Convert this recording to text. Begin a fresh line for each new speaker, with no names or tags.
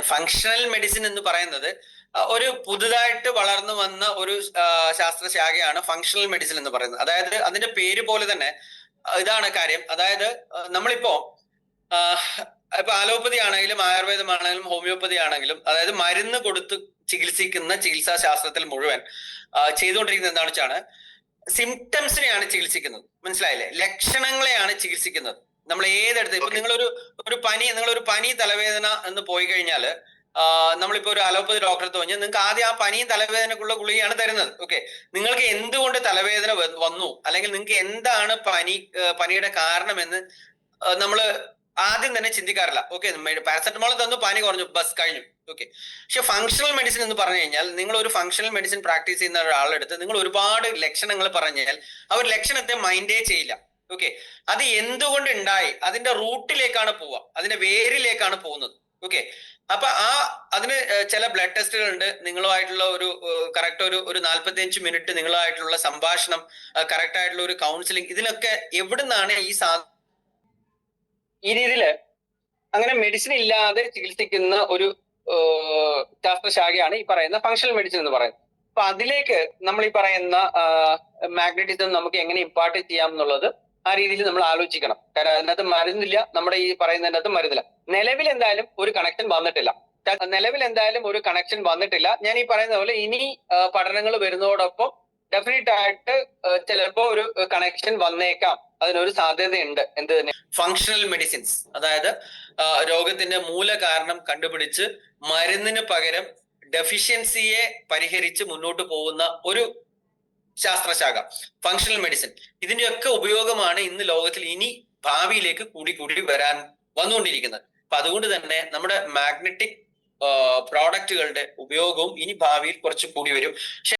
Functional medicine എന്ന് പറയുന്നത് ഒരു പുതുതായിട്ട് വളർന്നു വന്ന ഒരു ശാസ്ത്രശാഖയാണ് ഫങ്ഷണൽ മെഡിസിൻ എന്ന് പറയുന്നത്. അതായത് അതിന്റെ പേര് പോലെ തന്നെ ഇതാണ് കാര്യം. അതായത് നമ്മളിപ്പോ ഇപ്പൊ അലോപ്പതി ആണെങ്കിലും ആയുർവേദമാണെങ്കിലും ഹോമിയോപ്പതി ആണെങ്കിലും അതായത് മരുന്ന് കൊടുത്ത് ചികിത്സിക്കുന്ന ചികിത്സാ ശാസ്ത്രത്തിൽ മുഴുവൻ ചെയ്തുകൊണ്ടിരിക്കുന്നത് എന്താണെന്ന് വെച്ചാണ് സിംറ്റംസിനെയാണ് ചികിത്സിക്കുന്നത്. മനസ്സിലായില്ലേ? ലക്ഷണങ്ങളെയാണ് ചികിത്സിക്കുന്നത്. നമ്മൾ ഏതെടുത്ത് ഇപ്പൊ നിങ്ങളൊരു പനി തലവേദന എന്ന് പോയി കഴിഞ്ഞാല് നമ്മളിപ്പോ ഒരു അലോപ്പതി ഡോക്ടറെ തോന്നിയാൽ നിങ്ങൾക്ക് ആദ്യം ആ പനിയും തലവേദനക്കുള്ള ഗുളികയാണ് തരുന്നത്. ഓക്കെ, നിങ്ങൾക്ക് എന്തുകൊണ്ട് തലവേദന വന്നു അല്ലെങ്കിൽ നിങ്ങൾക്ക് എന്താണ് പനിയുടെ കാരണമെന്ന് നമ്മള് ആദ്യം തന്നെ ചിന്തിക്കാറില്ല. ഓക്കെ, പാരസെറ്റമോൾ തന്നു, പനി കുറഞ്ഞു, ബസ് കഴിഞ്ഞു. ഓക്കെ, പക്ഷെ ഫങ്ഷണൽ മെഡിസിൻ എന്ന് പറഞ്ഞു കഴിഞ്ഞാൽ നിങ്ങൾ ഒരു ഫങ്ഷണൽ മെഡിസിൻ പ്രാക്ടീസ് ചെയ്യുന്ന ഒരാളെടുത്ത് നിങ്ങൾ ഒരുപാട് ലക്ഷണങ്ങൾ പറഞ്ഞാൽ അവർ ലക്ഷണത്തെ മൈൻഡേ ചെയ്യില്ല. ഓക്കെ, അത് എന്തുകൊണ്ട് ഉണ്ടായി അതിന്റെ റൂട്ടിലേക്കാണ് പോവുക, അതിന്റെ വേരിലേക്കാണ് പോകുന്നത്. ഓക്കെ, അപ്പൊ അതിന് ചില ബ്ലഡ് ടെസ്റ്റുകൾ ഉണ്ട്. നിങ്ങളുമായിട്ടുള്ള കറക്റ്റ് ഒരു 45 മിനിറ്റ് നിങ്ങളുമായിട്ടുള്ള സംഭാഷണം, കറക്റ്റ് ആയിട്ടുള്ള ഒരു കൗൺസിലിംഗ്, ഇതിനൊക്കെ എവിടുന്നാണ് ഈ രീതിയില് അങ്ങനെ മെഡിസിൻ ഇല്ലാതെ ചികിത്സിക്കുന്ന ഒരു ശാസ്ത്രശാഖയാണ് ഈ പറയുന്ന ഫങ്ഷണൽ മെഡിസിൻ എന്ന് പറയുന്നത്. അപ്പൊ അതിലേക്ക് നമ്മൾ ഈ പറയുന്ന മാഗ്നറ്റിസം നമുക്ക് എങ്ങനെ ഇമ്പാർട്ട് ചെയ്യാം എന്നുള്ളത് ആ രീതിയിൽ നമ്മൾ ആലോചിക്കണം. കാരണം അതിനകത്ത് മരുന്നില്ല, നമ്മുടെ ഈ പറയുന്നതിനകത്ത് മരുന്നില്ല. നിലവിൽ എന്തായാലും ഒരു കണക്ഷൻ വന്നിട്ടില്ല. ഞാൻ ഈ പറയുന്ന പോലെ ഇനി പഠനങ്ങൾ വരുന്നതോടൊപ്പം ഡെഫിനറ്റ് ആയിട്ട് ചിലപ്പോ ഒരു കണക്ഷൻ വന്നേക്കാം, അതിനൊരു സാധ്യതയുണ്ട്. എന്ത് തന്നെ ഫങ്ഷണൽ മെഡിസിൻസ്, അതായത് രോഗത്തിന്റെ മൂലകാരണം കണ്ടുപിടിച്ച് മരുന്നിന് പകരം ഡെഫിഷ്യൻസിയെ പരിഹരിച്ച് മുന്നോട്ട് പോകുന്ന ഒരു ശാസ്ത്രശാഖ ഫങ്ഷണൽ മെഡിസിൻ. ഇതിന്റെയൊക്കെ ഉപയോഗമാണ് ഇന്ന് ലോകത്തിൽ ഇനി ഭാവിയിലേക്ക് കൂടി വന്നുകൊണ്ടിരിക്കുന്നത്. അപ്പൊ അതുകൊണ്ട് തന്നെ നമ്മുടെ മാഗ്നറ്റിക് പ്രോഡക്റ്റുകളുടെ ഉപയോഗവും ഇനി ഭാവിയിൽ കുറച്ച് കൂടി വരും.